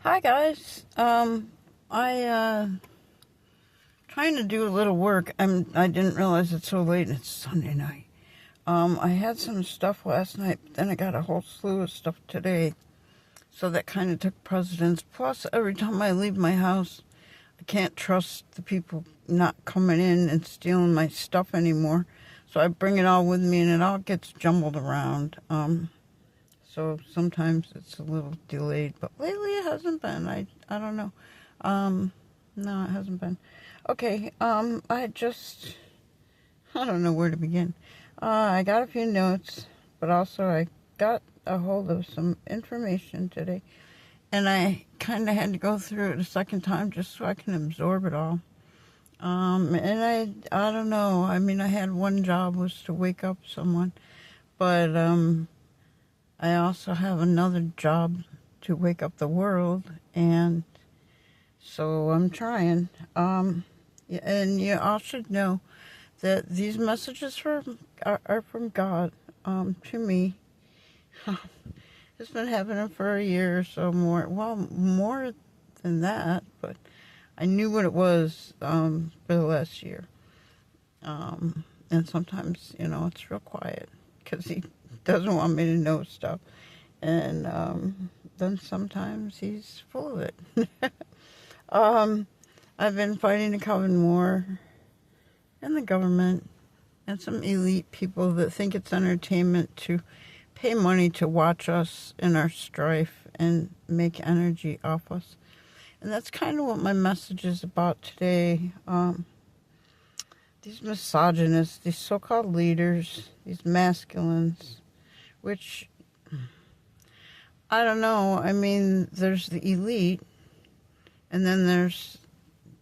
Hi guys. I trying to do a little work. I didn't realize it's so late and it's Sunday night. I had some stuff last night, but then I got a whole slew of stuff today. So that kind of took precedence. Plus, every time I leave my house, I can't trust the people not coming in and stealing my stuff anymore. So I bring it all with me and it all gets jumbled around. So sometimes it's a little delayed, but lately it hasn't been. I don't know. No, it hasn't been. Okay, I don't know where to begin. I got a few notes, but also I got a hold of some information today, and I kind of had to go through it a second time just so I can absorb it all. And I don't know. I mean, I had one job was to wake up someone, but, I also have another job to wake up the world, and so I'm trying. And you all should know that these messages are from God to me. It's been happening for a year or so more. Well, more than that, but I knew what it was for the last year. And sometimes, it's real quiet because he doesn't want me to know stuff. And then sometimes he's full of it. I've been fighting the COVEN war and the government and some elite people that think it's entertainment to pay money to watch us in our strife and make energy off us. And that's kind of what my message is about today. These misogynists, these so-called leaders, these masculines, which, I don't know. I mean, there's the elite, and then there's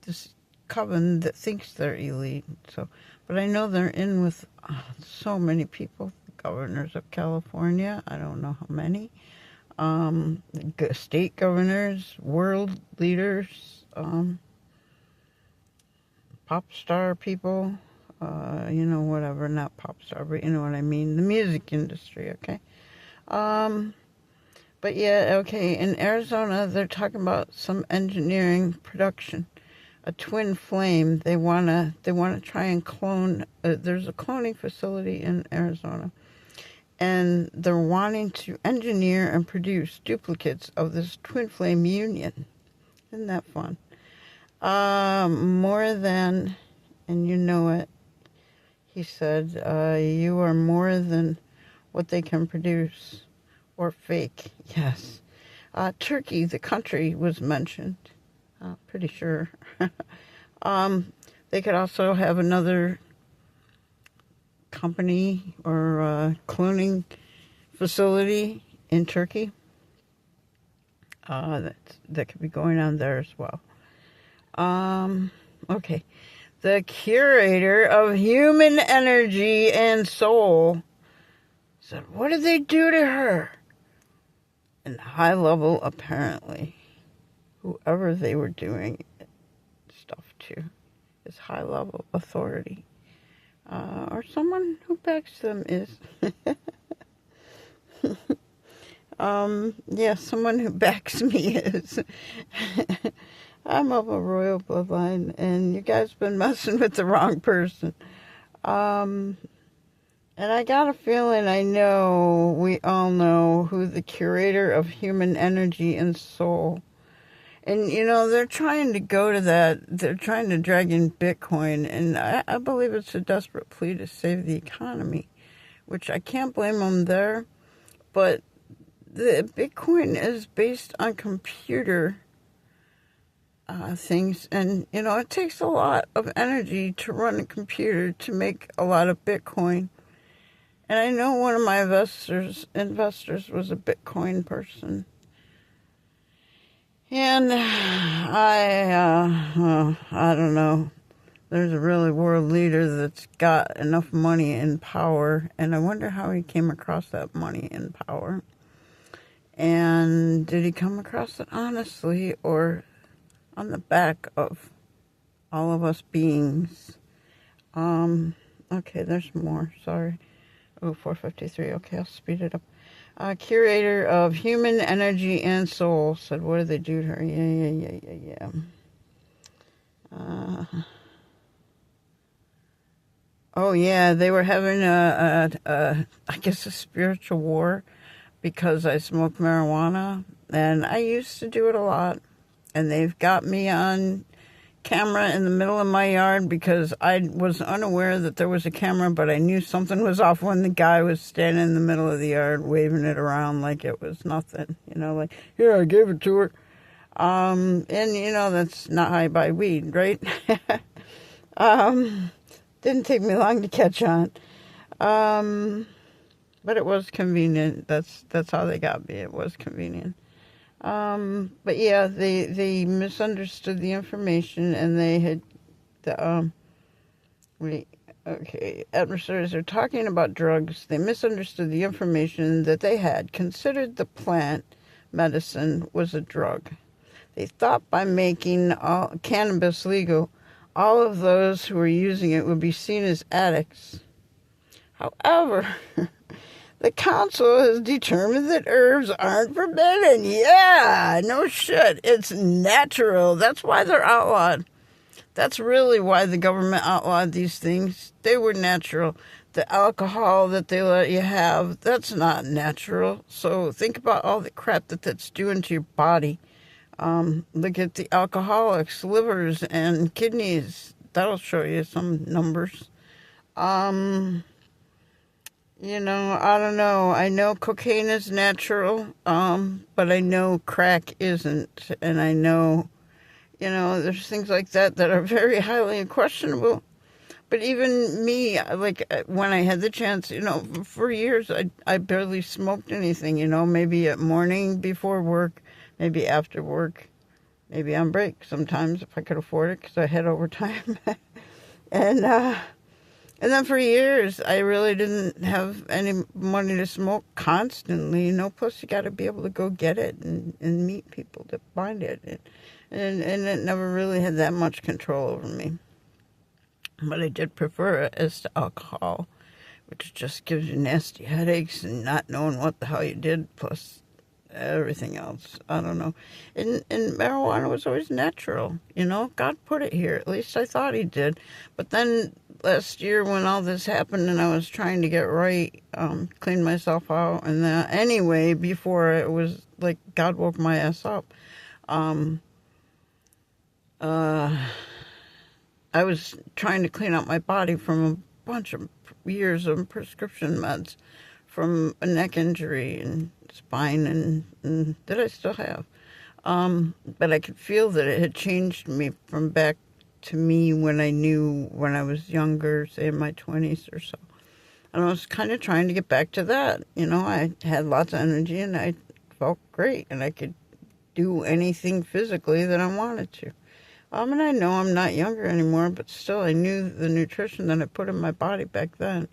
this coven that thinks they're elite. But I know they're in with so many people. The governors of California, I don't know how many. State governors, world leaders, pop star people, whatever, not pop star, but you know what I mean, the music industry, okay? But yeah, okay, in Arizona, they're talking about some engineering production, a twin flame. They wanna try and clone, there's a cloning facility in Arizona, and they're wanting to engineer and produce duplicates of this twin flame union. Isn't that fun? More than, and you know it, he said, you are more than what they can produce, or fake, yes. Turkey, the country, was mentioned, pretty sure. They could also have another company or cloning facility in Turkey. That could be going on there as well. Okay. The curator of human energy and soul said, what did they do to her? And high level, apparently, whoever they were doing stuff to is high level authority. Or someone who backs them is. Someone who backs me is. I'm of a royal bloodline, and you guys been messing with the wrong person. And I got a feeling we all know who the curator of human energy and soul. And, they're trying to go to that. They're trying to drag in Bitcoin, and I believe it's a desperate plea to save the economy, which I can't blame them there. But the Bitcoin is based on computer things, and it takes a lot of energy to run a computer to make a lot of Bitcoin. And I know one of my investors was a Bitcoin person, and I don't know. There's a really world leader that's got enough money and power, and I wonder how he came across that money and power. And did he come across it honestly, or on the back of all of us beings? Okay, there's more. Sorry. Oh, 4:53. Okay, I'll speed it up. Curator of Human Energy and Soul said, what did they do to her? Yeah. Oh, yeah, they were having I guess a spiritual war because I smoke marijuana, and I used to do it a lot, and they've got me on camera in the middle of my yard because I was unaware that there was a camera, but I knew something was off when the guy was standing in the middle of the yard waving it around like it was nothing, like, here, I gave it to her. And that's not how I buy weed, right? Didn't take me long to catch on. But it was convenient. That's how they got me. It was convenient. But yeah, they misunderstood the information, and they had adversaries are talking about drugs. They misunderstood the information that they had considered the plant medicine was a drug. They thought by making cannabis legal, all of those who were using it would be seen as addicts. However, the council has determined that herbs aren't forbidden. Yeah, no shit. It's natural. That's why they're outlawed. That's really why the government outlawed these things. They were natural. The alcohol that they let you have, that's not natural. So think about all the crap that's doing to your body. Look at the alcoholics' livers and kidneys. That'll show you some numbers. I don't know. I know cocaine is natural, but I know crack isn't. And I know, there's things like that are very highly questionable. But even me, like when I had the chance, for years, I barely smoked anything, maybe at morning before work, maybe after work, maybe on break sometimes if I could afford it because I had overtime. And then for years, I really didn't have any money to smoke constantly, plus you got to be able to go get it and meet people to find it. And it never really had that much control over me. But I did prefer it as to alcohol, which just gives you nasty headaches and not knowing what the hell you did, plus everything else. I don't know. And marijuana was always natural, God put it here. At least I thought he did. But then last year when all this happened and I was trying to get right, clean myself out, and that anyway, before it was like God woke my ass up. I was trying to clean out my body from a bunch of years of prescription meds, from a neck injury and spine and that I still have. But I could feel that it had changed me from back to me when I was younger, say in my 20s or so. And I was kind of trying to get back to that. I had lots of energy and I felt great and I could do anything physically that I wanted to. And I know I'm not younger anymore, but still I knew the nutrition that I put in my body back then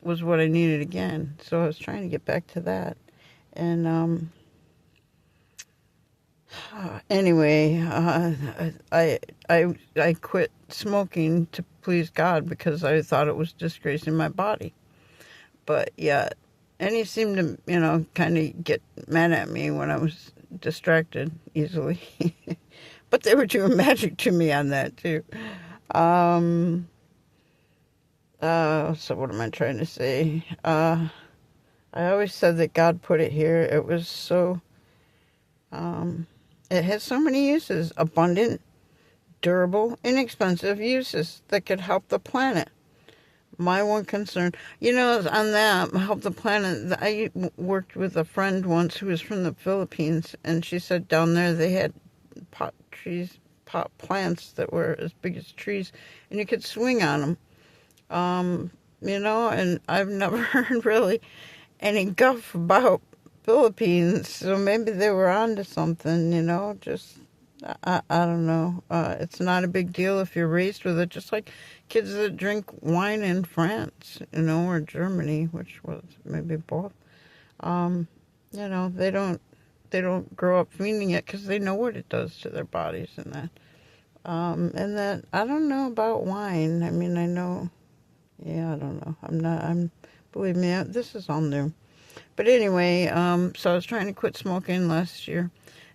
was what I needed again. So I was trying to get back to that. And anyway, I quit smoking to please God because I thought it was disgracing my body. But yeah, and he seemed to, kind of get mad at me when I was distracted easily. But they were doing magic to me on that too. So what am I trying to say? I always said that God put it here. It was so, it has so many uses, abundant, durable, inexpensive uses that could help the planet. My one concern, on that, help the planet, I worked with a friend once who was from the Philippines, and she said down there they had pot plants that were as big as trees, and you could swing on them. And I've never heard really any guff about Philippines, so maybe they were onto something, just, I don't know. It's not a big deal if you're raised with it, just like kids that drink wine in France, or Germany, which was maybe both. They don't grow up feeding it because they know what it does to their bodies and that. And that, I don't know about wine. I know, I don't know. Believe me, this is all new. But anyway, so I was trying to quit smoking last year.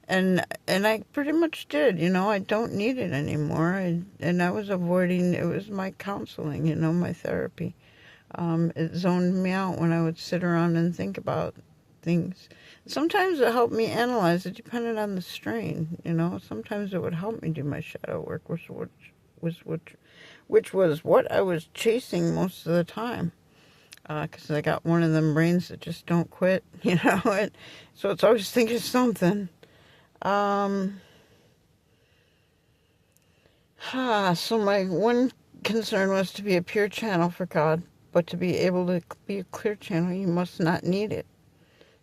And I pretty much did, I don't need it anymore. And I was avoiding, it was my counseling, my therapy. It zoned me out when I would sit around and think about things. Sometimes it helped me analyze it, depending on the strain, Sometimes it would help me do my shadow work, which was what I was chasing most of the time. Because I got one of them brains that just don't quit, and so it's always thinking something. So my one concern was to be a pure channel for God, but to be able to be a clear channel, you must not need it.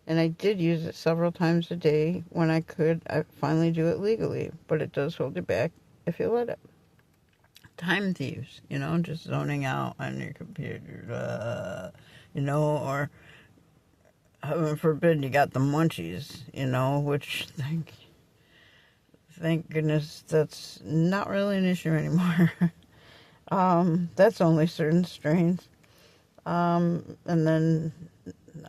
And I did use it several times a day when I could. I finally do it legally, but it does hold you back if you let it. Time thieves, just zoning out on your computer, or heaven forbid you got the munchies, which thank goodness that's not really an issue anymore. That's only certain strains. And then,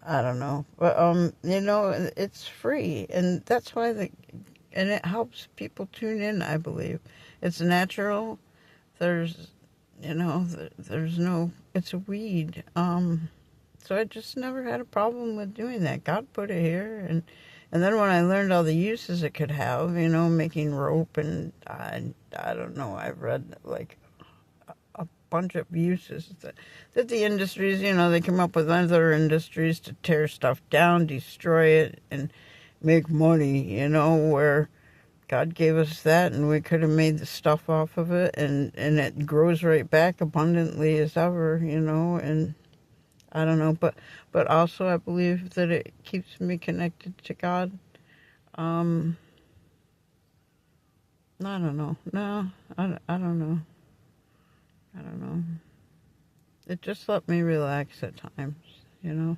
I don't know. But, it's free. And that's why and it helps people tune in, I believe. It's natural. There's no, it's a weed. So I just never had a problem with doing that. God put it here. And then when I learned all the uses it could have, making rope, and I don't know, I've read like a bunch of uses that the industries, they come up with other industries to tear stuff down, destroy it, and make money, where God gave us that, and we could have made the stuff off of it, and it grows right back abundantly as ever, and I don't know, but also I believe that it keeps me connected to God. I don't know. No, I don't know. I don't know. It just let me relax at times, and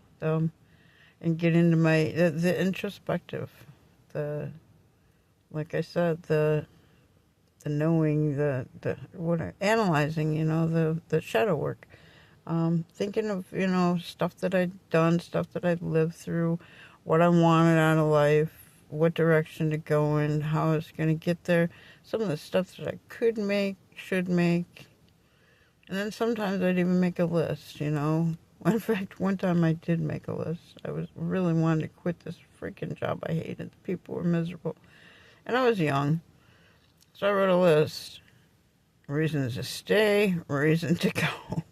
get into the introspective, like I said, the knowing, analyzing, the shadow work. Thinking of, stuff that I'd done, stuff that I'd lived through, what I wanted out of life, what direction to go in, how I was going to get there, some of the stuff that I could make, should make. And then sometimes I'd even make a list, In fact, one time I did make a list. I was really wanting to quit this freaking job I hated. The people were miserable. And I was young. So I wrote a list. Reasons to stay, reason to go.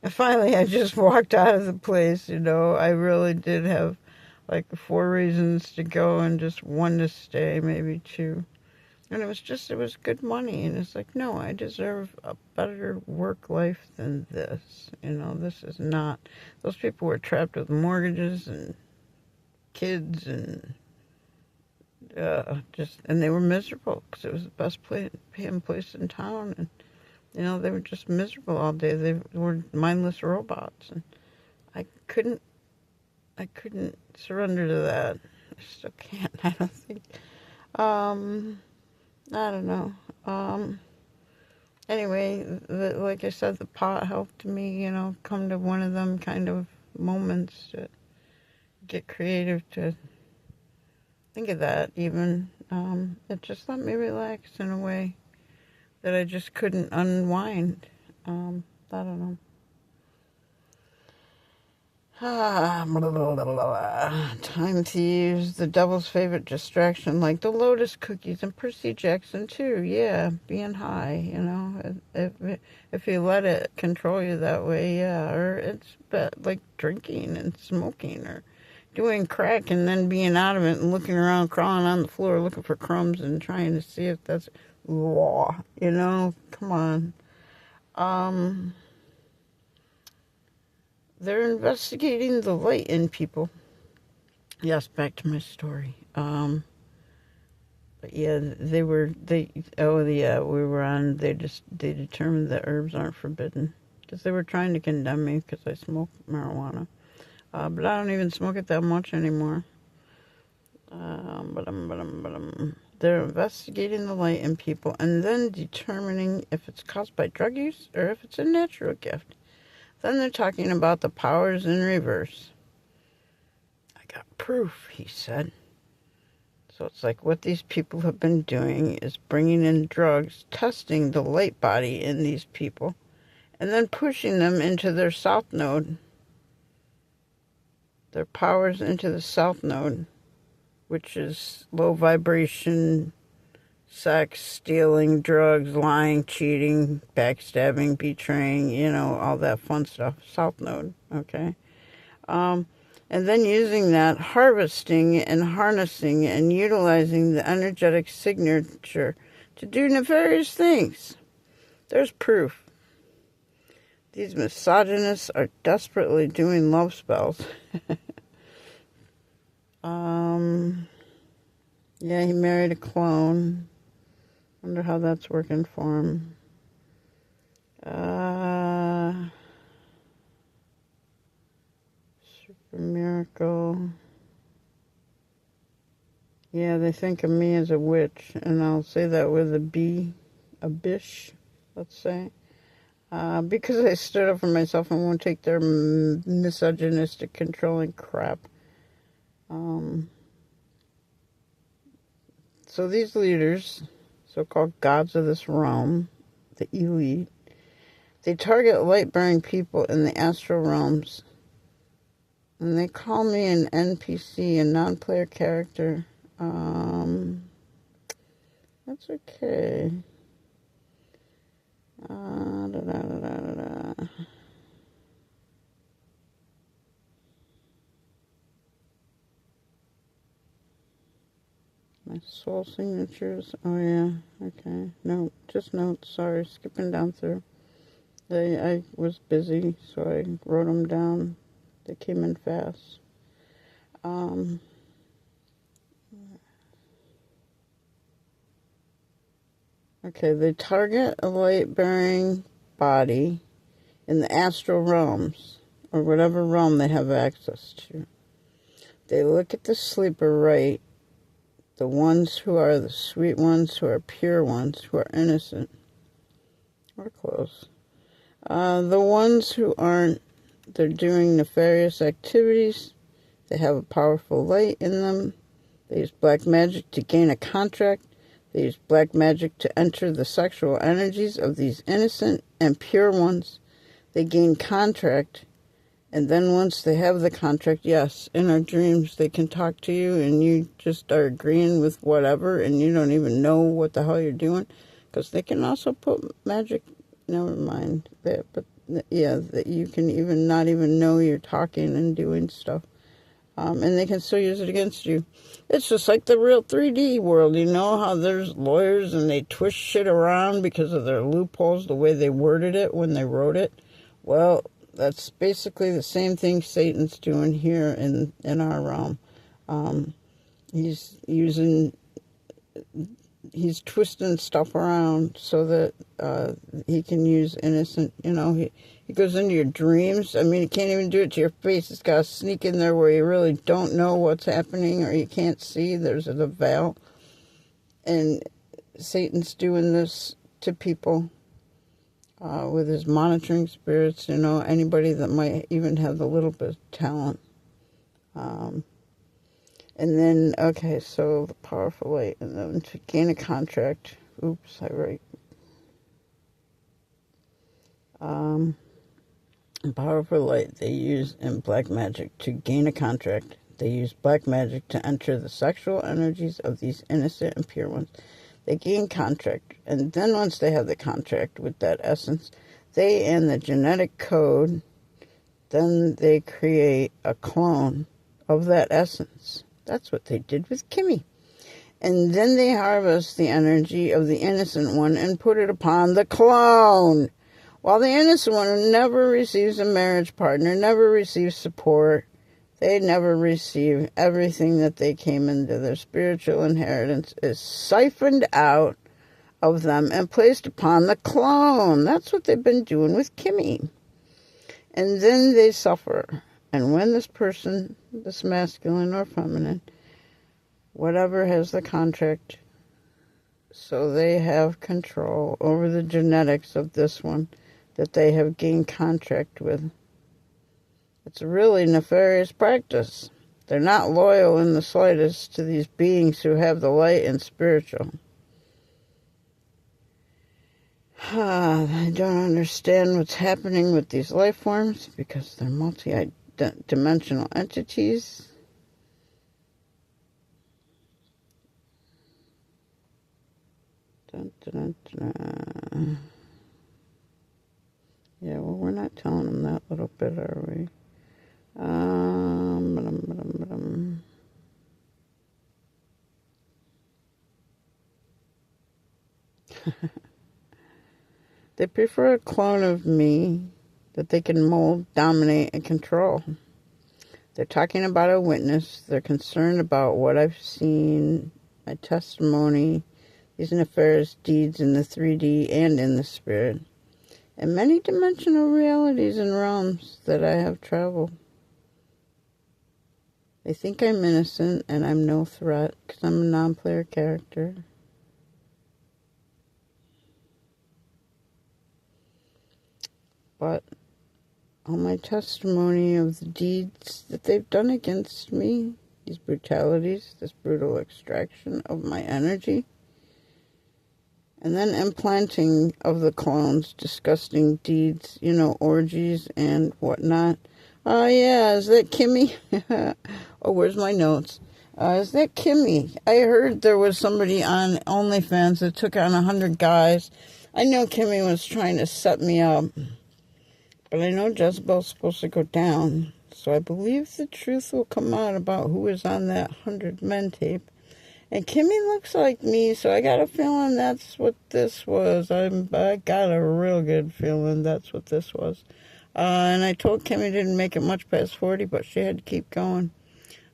And finally, I just walked out of the place, I really did have like 4 reasons to go and just 1 to stay, maybe 2. And it was good money. And it's like, no, I deserve a better work life than this. This is not. Those people were trapped with mortgages and kids and and they were miserable because it was the best paying place in town. And they were just miserable all day. They were mindless robots, and I couldn't surrender to that. I still can't. I don't think. I don't know. Anyway, like I said, the pot helped me, come to one of them kind of moments to get creative, to think of that even. It just let me relax in a way that I just couldn't unwind. I don't know. Time thieves, the devil's favorite distraction, like the Lotus cookies and Percy Jackson too. Yeah, being high, if you let it control you that way, yeah. Or it's like drinking and smoking, or doing crack and then being out of it and looking around, crawling on the floor, looking for crumbs and trying to see if that's law, come on. They're investigating the light in people. Yes, back to my story. But yeah, we were on, they determined that herbs aren't forbidden. Because they were trying to condemn me because I smoke marijuana. But I don't even smoke it that much anymore. They're investigating the light in people and then determining if it's caused by drug use or if it's a natural gift. Then they're talking about the powers in reverse. got proof, he said. So it's like what these people have been doing is bringing in drugs, testing the light body in these people, and then pushing them into their south node, their powers into the south node, which is low vibration, sex, stealing, drugs, lying, cheating, backstabbing, betraying, all that fun stuff. South node, okay? And then using that, harvesting and harnessing and utilizing the energetic signature to do nefarious things. There's proof. These misogynists are desperately doing love spells. Yeah, he married a clone. Wonder how that's working for him. Super miracle. Yeah, they think of me as a witch, and I'll say that with a B, a bish, let's say. Because I stood up for myself and won't take their misogynistic, controlling crap. So these leaders, so-called gods of this realm, the elite, they target light-bearing people in the astral realms. And they call me an NPC, a non-player character. That's okay. My soul signatures. Oh, yeah. Okay. No, just notes. Sorry, skipping down through. I was busy, so I wrote them down. They came in fast. Okay, they target a light-bearing body in the astral realms, or whatever realm they have access to. They look at the sleeper right, the ones who are the sweet ones, who are pure ones, who are innocent. Or close. The ones who aren't, they're doing nefarious activities. They have a powerful light in them. They use black magic to gain a contract. They use black magic to enter the sexual energies of these innocent and pure ones. They gain contract. And then once they have the contract, yes, in our dreams, they can talk to you and you just are agreeing with whatever and you don't even know what the hell you're doing. Because they can also put magic, never mind that, but yeah, that you can even not even know you're talking and doing stuff. And they can still use it against you. It's just like the real 3D world, how there's lawyers and they twist shit around because of their loopholes, the way they worded it when they wrote it. Well, that's basically the same thing Satan's doing here in our realm. He's twisting stuff around so that he can use innocent, he goes into your dreams. I mean, he can't even do it to your face. It's got to sneak in there where you really don't know what's happening or you can't see. There's a veil. And Satan's doing this to people with his monitoring spirits, anybody that might even have a little bit of talent. And then, okay, so the powerful light, and then to gain a contract. Oops, I write. Powerful light they use in black magic to gain a contract. They use black magic to enter the sexual energies of these innocent and pure ones. They gain contract, and then once they have the contract with that essence, they and the genetic code, then they create a clone of that essence. That's what they did with Kimmy. And then they harvest the energy of the innocent one and put it upon the clone. While the innocent one never receives a marriage partner, never receives support, they never receive everything that they came into. Their spiritual inheritance is siphoned out of them and placed upon the clone. That's what they've been doing with Kimmy. And then they suffer. And when this person, this masculine or feminine, whatever has the contract, so they have control over the genetics of this one that they have gained contract with. It's a really nefarious practice. They're not loyal in the slightest to these beings who have the light and spiritual. I don't understand what's happening with these life forms because they're multi-dimensional entities. Dun, dun, dun, dun. Yeah, well, we're not telling them that little bit, are we? Ba-dum. They prefer a clone of me that they can mold, dominate, and control. They're talking about a witness. They're concerned about what I've seen, my testimony, these nefarious deeds in the 3D and in the spirit, and many dimensional realities and realms that I have traveled. They think I'm innocent and I'm no threat because I'm a non-player character. But all my testimony of the deeds that they've done against me, these brutalities, this brutal extraction of my energy, and then implanting of the clones, disgusting deeds, orgies and whatnot. Oh, yeah, is that Kimmy? Oh, where's my notes? Is that Kimmy? I heard there was somebody on OnlyFans that took on 100 guys. I know Kimmy was trying to set me up, but I know Jezebel's supposed to go down. So I believe the truth will come out about who was on that 100 men tape. And Kimmy looks like me, so I got a feeling that's what this was. I got a real good feeling that's what this was. And I told Kimmy didn't make it much past 40, but she had to keep going.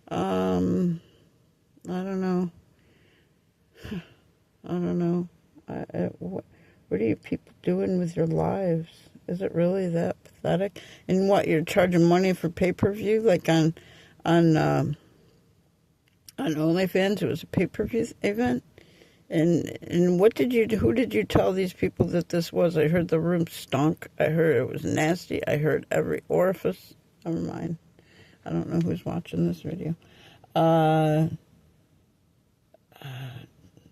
I don't know. I don't know. What are you people doing with your lives? Is it really that pathetic? And what, you're charging money for pay-per-view? Like on OnlyFans, it was a pay-per-view event? And what did you do? Who did you tell these people that this was? I heard the room stunk. I heard it was nasty. I heard every orifice. Never mind. I don't know who's watching this video.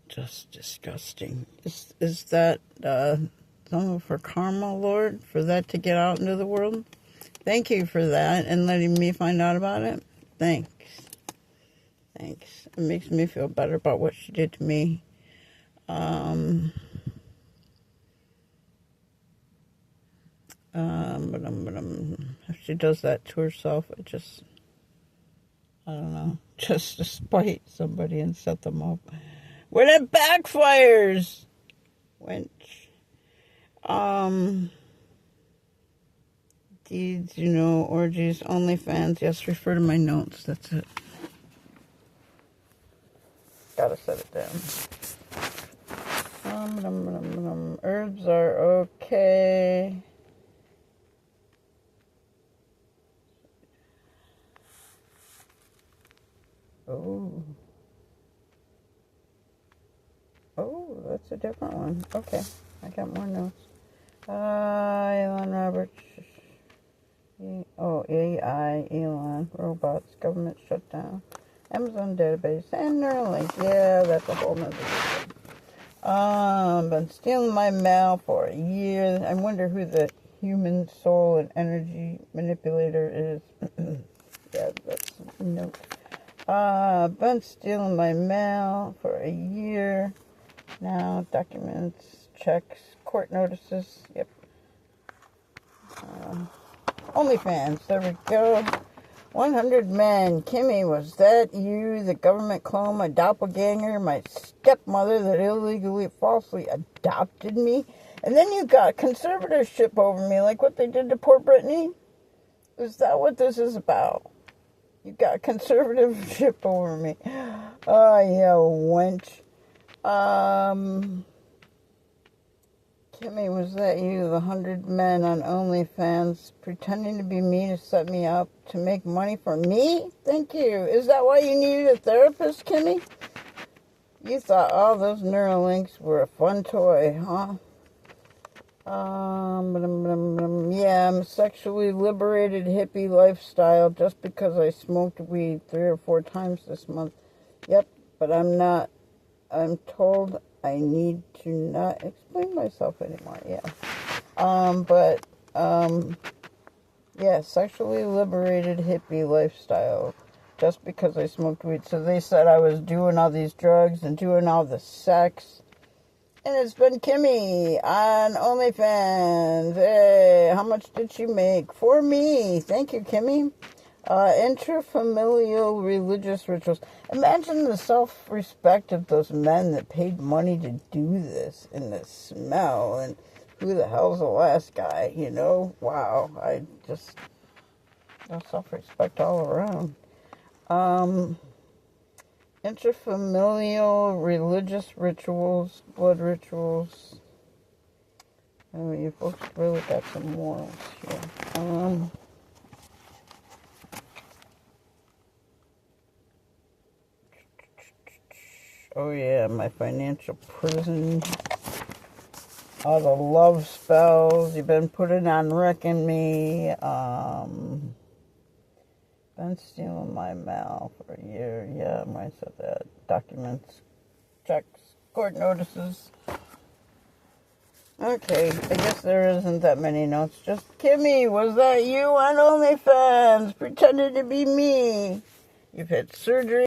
Just disgusting. Is that some of her karma, Lord, for that to get out into the world? Thank you for that and letting me find out about it. Thanks. It makes me feel better about what she did to me. If she does that to herself, I don't know, just to spite somebody and set them up. When it backfires, wench. Deeds, orgies, OnlyFans. Yes, refer to my notes. That's it. Gotta set it down. Herbs are okay. Oh, that's a different one. Okay, I got more notes. Elon Roberts. AI, Elon, robots, government shutdown, Amazon database, and Neuralink. Yeah, that's a whole nother thing. Been stealing my mail for a year. I wonder who the human soul and energy manipulator is. Yeah, that's a note. Been stealing my mail for a year. Now, documents, checks, court notices. Yep. OnlyFans. There we go. 100 men. Kimmy, was that you? The government clone, my doppelganger, my stepmother that illegally, falsely adopted me? And then you got conservatorship over me, like what they did to poor Brittany? Is that what this is about? You got conservatorship over me. Oh, yeah, wench. Kimmy, was that you? The 100 men on OnlyFans pretending to be me to set me up to make money for me? Thank you. Is that why you needed a therapist, Kimmy? You thought all those Neuralinks were a fun toy, huh? Yeah, I'm a sexually liberated hippie lifestyle just because I smoked weed 3 or 4 times this month. Yep, but I'm not. I'm told I need to not explain myself anymore. Yeah. Yeah, sexually liberated hippie lifestyle just because I smoked weed. So they said I was doing all these drugs and doing all the sex. And it's been Kimmy on OnlyFans. Hey, how much did she make? For me. Thank you, Kimmy. Intrafamilial religious rituals. Imagine the self-respect of those men that paid money to do this, and the smell, and who the hell's the last guy, you know? Wow, no self-respect all around. Intrafamilial religious rituals, blood rituals. Oh, you folks really got some morals here. Oh yeah, my financial prison. All the love spells you've been putting on wrecking me. Been stealing my mail for a year. Yeah, I said that. Documents, checks, court notices. Okay, I guess there isn't that many notes. Just, Kimmy, was that you on OnlyFans? Pretending to be me. You've had surgery.